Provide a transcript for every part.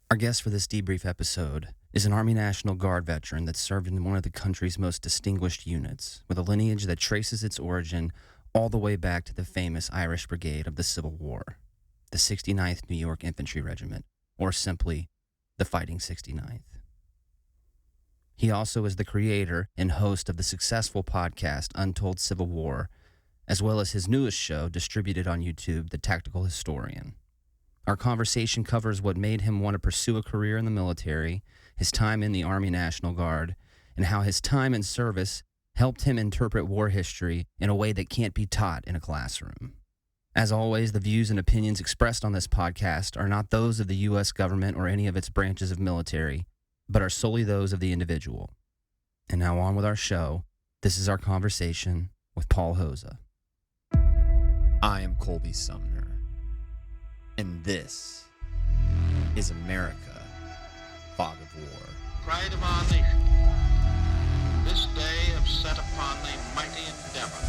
Our guest for this debrief episode is an Army National Guard veteran that served in one of the country's most distinguished units, with a lineage that traces its origin all the way back to the famous Irish Brigade of the Civil War, the 69th New York Infantry Regiment, or simply the Fighting 69th. He also is the creator and host of the successful podcast Untold Civil War, as well as his newest show distributed on YouTube, The Tactical Historian. Our conversation covers what made him want to pursue a career in the military, his time in the Army National Guard, and how his time in service helped him interpret war history in a way that can't be taught in a classroom. As always, the views and opinions expressed on this podcast are not those of the U.S. government or any of its branches of military, but are solely those of the individual. And now on with our show. This is our conversation with Paul Hoza. I am Colby Sumner. And this is America, Fog of War. Pride of our nation, this day have set upon a mighty endeavor,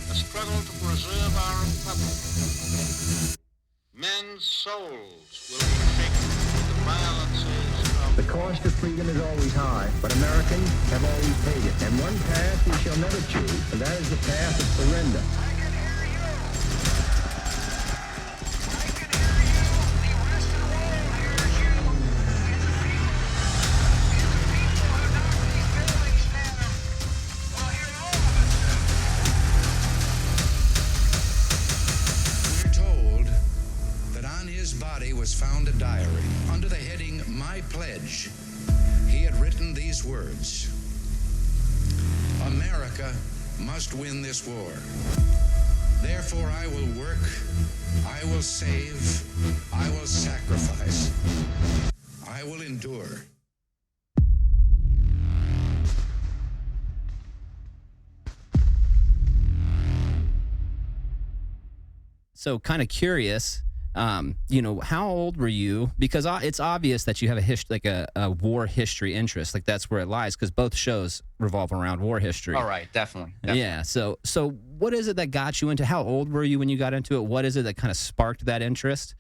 a struggle to preserve our republic. Men's souls will be shaken with the violences of... The cost of freedom is always high, but Americans have always paid it. And one path we shall never choose, and that is the path of surrender. Was found a diary under the heading My Pledge. He had written these words: America must win this war. Therefore I will work, I will save, I will sacrifice, I will endure. So kind of curious, how old were you? Because it's obvious that you have a war history interest. Like that's where it lies, because both shows revolve around war history. All right, definitely. Yeah. So what is it that got you into? How old were you when you got into it? What is it that kind of sparked that interest?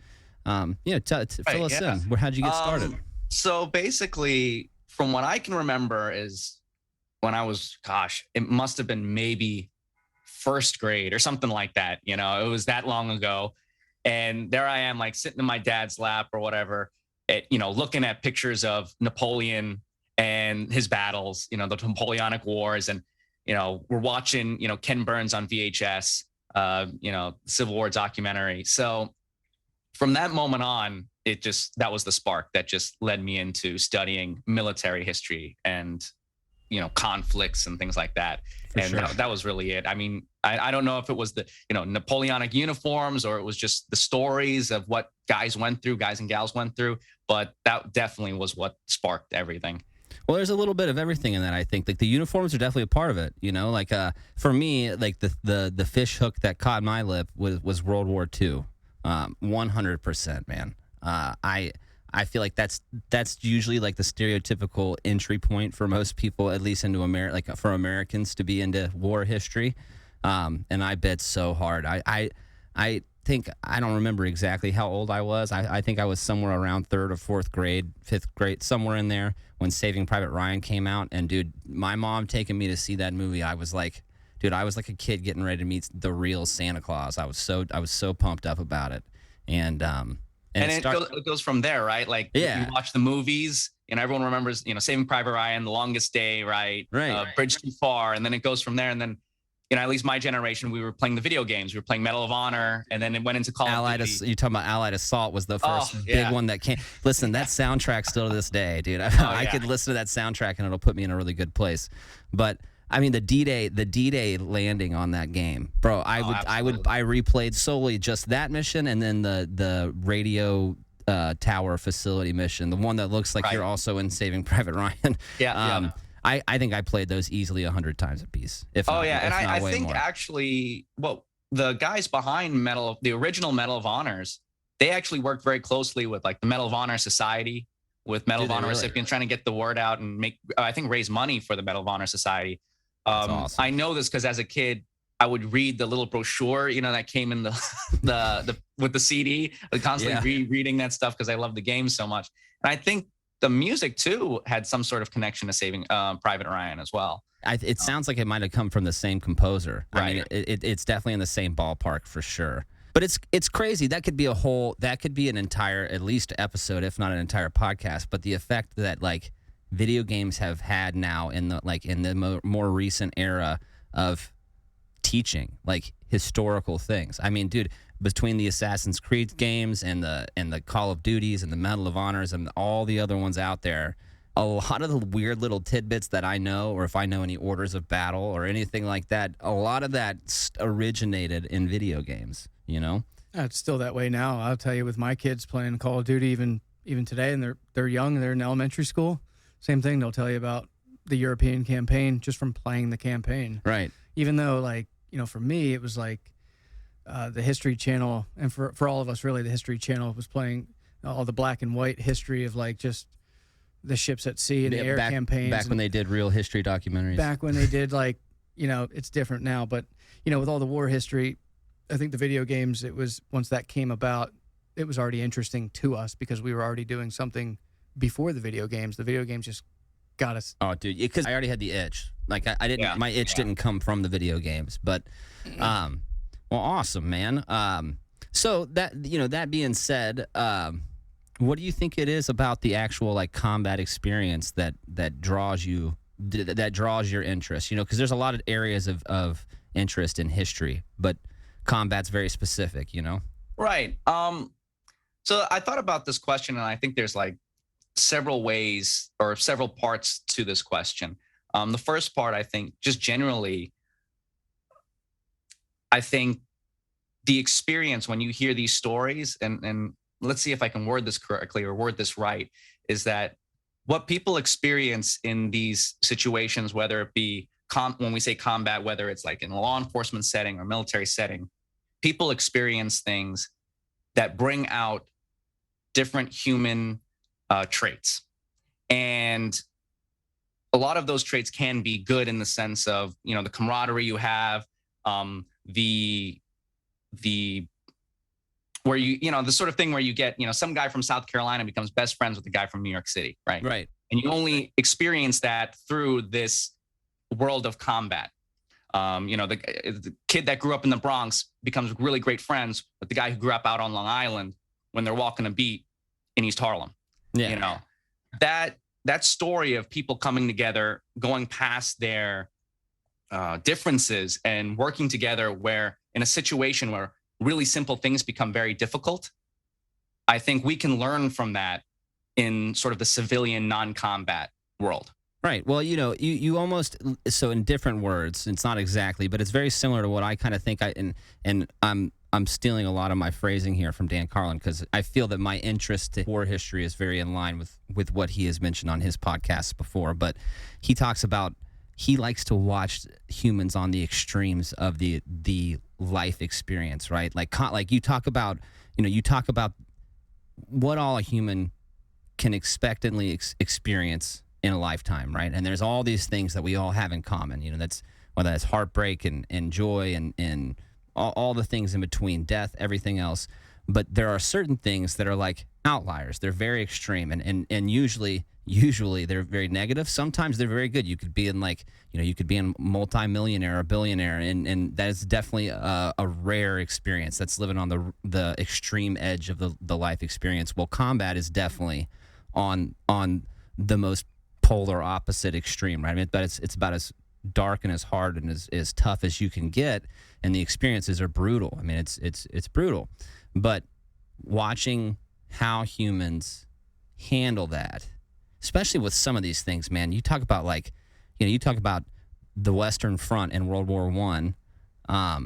Fill us in. How'd you get started? So basically, from what I can remember, is when I was, it must have been maybe first grade or something like that. It was that long ago. And there I am, like sitting in my dad's lap or whatever, looking at pictures of Napoleon and his battles, the Napoleonic Wars. And, we're watching, Ken Burns on VHS, Civil War documentary. So from that moment on, that was the spark that just led me into studying military history and, conflicts and things like that. That was really it. I mean, I don't know if it was the, Napoleonic uniforms or it was just the stories of what guys and gals went through, but that definitely was what sparked everything. Well, there's a little bit of everything in that, I think. Like the uniforms are definitely a part of it, for me, like the fish hook that caught my lip was World War II. 100%, man. I feel like that's usually like the stereotypical entry point for most people, at least into America, like for Americans to be into war history. And I bet so hard. I think, I don't remember exactly how old I was. I think I was somewhere around third or fourth grade, fifth grade, somewhere in there when Saving Private Ryan came out. And dude, my mom taking me to see that movie, I was like a kid getting ready to meet the real Santa Claus. I was so pumped up about it. And it goes from there, right? Like, yeah. You watch the movies, everyone remembers, Saving Private Ryan, The Longest Day, right? Bridge Too Far, and then it goes from there. And then, at least my generation, we were playing the video games. We were playing Medal of Honor, and then it went into Call of Duty. You talking about Allied Assault was the first big one that came. Listen, that soundtrack still to this day, dude. I could listen to that soundtrack and it'll put me in a really good place. But I mean, the D-Day landing on that game, bro. I replayed solely just that mission, and then the radio tower facility mission, the one that looks like you're also in Saving Private Ryan. I think I played those easily 100 times a piece. I think more. Actually, the guys behind the original Medal of Honors, they actually worked very closely with like the Medal of Honor Society, with Medal of Honor recipients, trying to get the word out and raise money for the Medal of Honor Society. Awesome. I know this because as a kid, I would read the little brochure, that came in the with the CD. I would constantly reading that stuff because I love the game so much. And I think the music too had some sort of connection to Saving Private Ryan as well. It sounds like it might have come from the same composer. Right. I mean, it's definitely in the same ballpark for sure. But it's crazy. That could be an entire, at least episode, if not an entire podcast. But the effect that like video games have had now in the more recent era of teaching like historical things. I mean, dude, between the Assassin's Creed games and the Call of Duties and the Medal of Honors and all the other ones out there, a lot of the weird little tidbits that I know, or if I know any orders of battle or anything like that, a lot of that originated in video games, It's still that way now. I'll tell you, with my kids playing Call of Duty even today, and they're young, they're in elementary school, same thing. They'll tell you about the European campaign just from playing the campaign. Right. Even though, for me, it was like the History Channel, and for all of us, really, the History Channel was playing all the black and white history of just the ships at sea and the air campaigns. Back when they did real history documentaries. Back when they did, it's different now. But, with all the war history, I think the video games, it was, once that came about, it was already interesting to us because we were already doing something before the video games. The video games just got us. Oh, dude, because I already had the itch. Like I didn't, my itch didn't come from the video games. But, well, awesome, man. So that being said, what do you think it is about the actual combat experience that draws your interest? Because there's a lot of areas of interest in history, but combat's very specific. Right. So I thought about this question, and I think there's several ways or several parts to this question. The first part, I think, just generally, I think the experience when you hear these stories, and let's see if I can word this correctly or word this right, is that what people experience in these situations, whether it be when we say combat, whether it's in a law enforcement setting or military setting, people experience things that bring out different human traits. And a lot of those traits can be good in the sense of, the camaraderie you have, the where the sort of thing where you get, some guy from South Carolina becomes best friends with the guy from New York City, right? Right. And you only experience that through this world of combat. The kid that grew up in the Bronx becomes really great friends with the guy who grew up out on Long Island when they're walking a beat in East Harlem. Yeah. That story of people coming together, going past their differences and working together, where in a situation where really simple things become very difficult, I think we can learn from that in sort of the civilian non-combat world. Right. Well, you almost, so in different words, it's not exactly, but it's very similar to what I kind of think and I'm stealing a lot of my phrasing here from Dan Carlin, because I feel that my interest in war history is very in line with what he has mentioned on his podcasts before. But he talks about, he likes to watch humans on the extremes of the life experience, right? Like you talk about what all a human can expectantly experience in a lifetime, right? And there's all these things that we all have in common. That's whether that's heartbreak and joy and all the things in between, death, everything else. But there are certain things that are like outliers. They're very extreme, and usually they're very negative. Sometimes they're very good. You could be in you could be a multi-millionaire or billionaire, and that is definitely a rare experience. That's living on the extreme edge of the life experience. Well, combat is definitely on the most polar opposite extreme, right? I mean, but it's about as dark and as hard and as tough as you can get, and the experiences are brutal. I mean, it's brutal. But watching how humans handle that, especially with some of these things, man, you talk about you talk about the Western Front in World War I,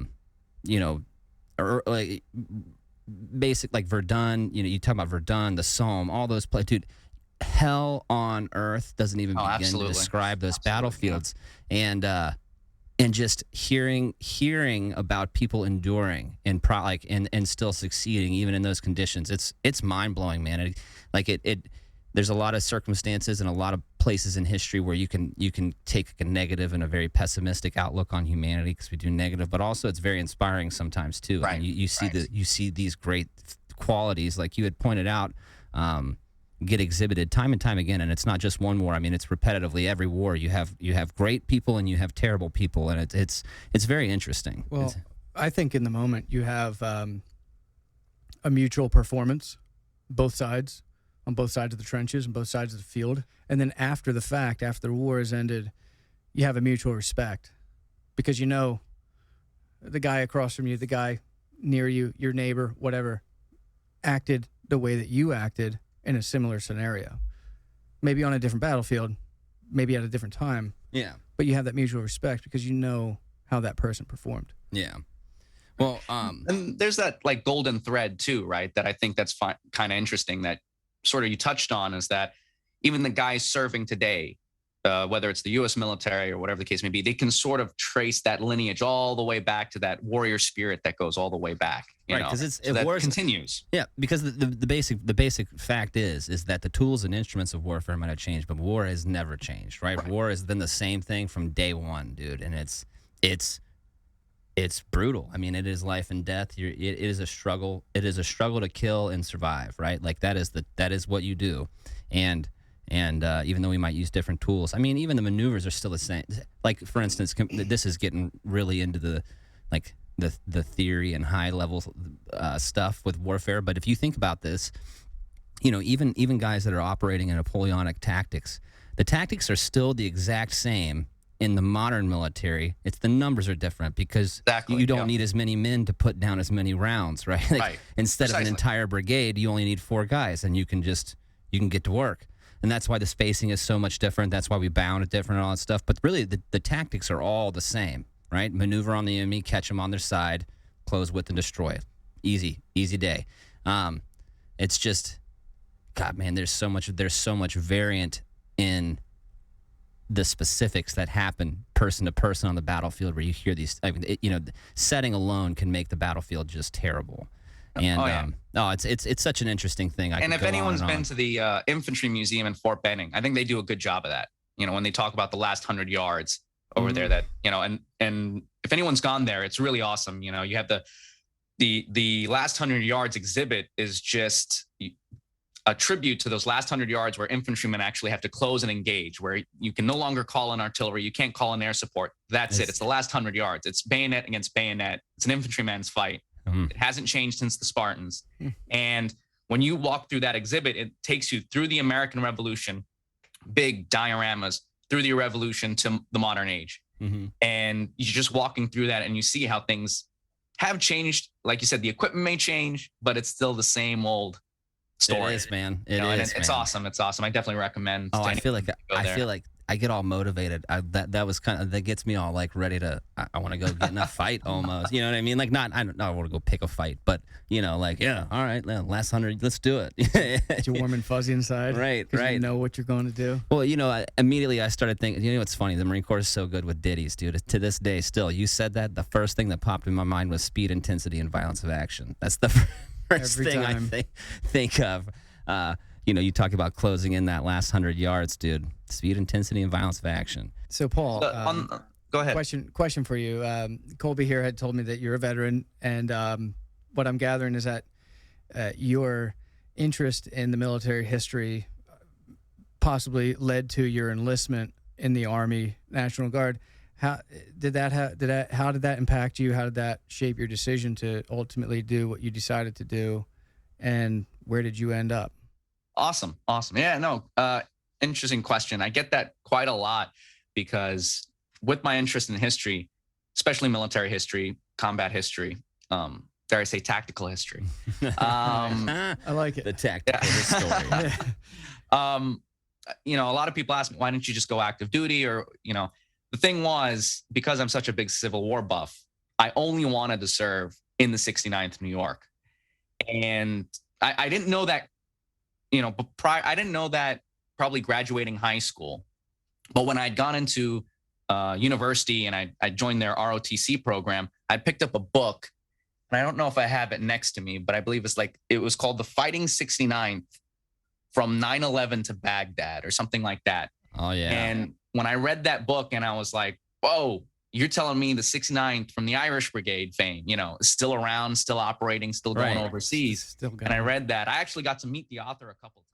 basic Verdun, you talk about Verdun, the Somme, all those places, dude. Hell on earth doesn't even begin to describe those battlefields, yeah. And just hearing about people enduring and and still succeeding even in those conditions, it's mind blowing, man. There's a lot of circumstances and a lot of places in history where you can take a negative and a very pessimistic outlook on humanity because we do negative, but also it's very inspiring sometimes too. Right. And you see Right. you see these great qualities, like you had pointed out, get exhibited time and time again. And it's not just one war. I mean, it's repetitively every war. You have great people and you have terrible people, and it's very interesting. Well, I think in the moment you have a mutual performance, both sides, on both sides of the trenches and both sides of the field. And then after the fact, after the war is ended, you have a mutual respect because you know the guy across from you, the guy near you, your neighbor, whatever, acted the way that you acted in a similar scenario. Maybe on a different battlefield, maybe at a different time. Yeah. But you have that mutual respect because you know how that person performed. Yeah. Well, And there's that like golden thread too, right? That I think that's kind of interesting that sort of you touched on, is that even the guys serving today, whether it's the U.S. military or whatever the case may be, they can sort of trace that lineage all the way back to that warrior spirit that goes all the way back. You right, know? because So that war continues. Yeah, because the basic fact is that the tools and instruments of warfare might have changed, but war has never changed, right? War has been the same thing from day one, dude, and it's brutal. I mean, it is life and death. It is a struggle. It is a struggle to kill and survive, right? Like that is what you do, and even though we might use different tools, I mean, even the maneuvers are still the same. Like for instance, this is getting really into the theory and high level stuff with warfare. But if you think about this, you know, even guys that are operating in Napoleonic tactics, the tactics are still the exact same. In the modern military, it's the numbers are different because you don't need as many men to put down as many rounds, right? Like, Right. Instead of an entire brigade, you only need 4 guys, and you can get to work. And that's why the spacing is so much different. That's why we bound it different and all that stuff. But really, the tactics are all the same, right? Maneuver on the enemy, catch them on their side, close with and destroy. Easy day. It's just, God, man, there's so much variant in the specifics that happen person to person on the battlefield, where you hear these, I mean, setting alone can make the battlefield just terrible. And it's such an interesting thing. And if anyone's been to the Infantry Museum in Fort Benning, I think they do a good job of that. You know, when they talk about the last 100 yards over there, that, you know, and if anyone's gone there, it's really awesome. You know, you have the last 100 yards exhibit is just a tribute to those last 100 yards where infantrymen actually have to close and engage, where you can no longer call in artillery. You can't call in air support. That's it. It's the last 100 yards. It's bayonet against bayonet. It's an infantryman's fight. It hasn't changed since the Spartans. And when you walk through that exhibit, it takes you through the American Revolution, big dioramas, through the Revolution to the modern age. And you're just walking through that and you see how things have changed. Like you said, the equipment may change, but it's still the same old story. It is, man. It is. It's awesome. It's awesome. I definitely recommend. Oh, I feel like I get all motivated. That was kind of, that gets me all like ready to. I want to go get in a fight almost. You know what I mean? Like I don't want to go pick a fight, but you know, like all right, last 100, let's do it. You're warm and fuzzy inside, right? You know what you're going to do. Well, you know, immediately I started thinking. You know, what's funny? The Marine Corps is so good with ditties, dude. To this day, still, you said that. The first thing that popped in my mind was speed, intensity, and violence of action. That's the first Every thing time. I think of. You know, you talk about closing in that last 100 yards, dude. Speed, intensity, and violence of action. So, Paul, go ahead. Question for you. Colby here had told me that you're a veteran, and what I'm gathering is that your interest in the military history possibly led to your enlistment in the Army National Guard. How did that impact you? How did that shape your decision to ultimately do what you decided to do, and where did you end up? Awesome. Yeah, no, interesting question. I get that quite a lot because with my interest in history, especially military history, combat history, dare I say tactical history. I like it. The tactical history. You know, a lot of people ask me, why didn't you just go active duty? Or, you know, the thing was, because I'm such a big Civil War buff, I only wanted to serve in the 69th New York. And I didn't know that, you know, but I didn't know that probably graduating high school. But when I'd gone into university and I joined their ROTC program, I picked up a book, and I don't know if I have it next to me, but I believe it was called The Fighting 69th from 9/11 to Baghdad or something like that. Oh, yeah. And when I read that book and I was like, whoa, you're telling me the 69th from the Irish Brigade fame, is still around, still operating, still going overseas. Still going. And I read that. I actually got to meet the author a couple of times.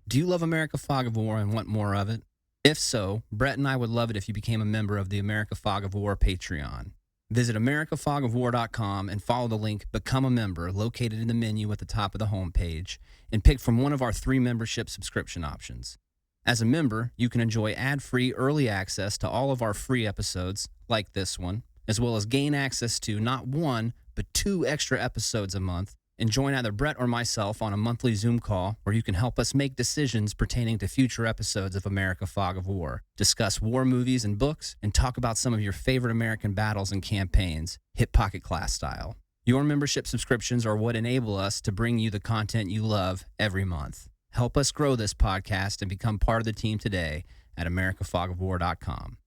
Do you love America Fog of War and want more of it? If so, Brett and I would love it if you became a member of the America Fog of War Patreon. Visit americafogofwar.com and follow the link Become a Member located in the menu at the top of the homepage and pick from one of our 3 membership subscription options. As a member, you can enjoy ad-free early access to all of our free episodes, like this one, as well as gain access to not 1, but 2 extra episodes a month, and join either Brett or myself on a monthly Zoom call where you can help us make decisions pertaining to future episodes of America Fog of War, discuss war movies and books, and talk about some of your favorite American battles and campaigns, hip pocket class style. Your membership subscriptions are what enable us to bring you the content you love every month. Help us grow this podcast and become part of the team today at americafogofwar.com.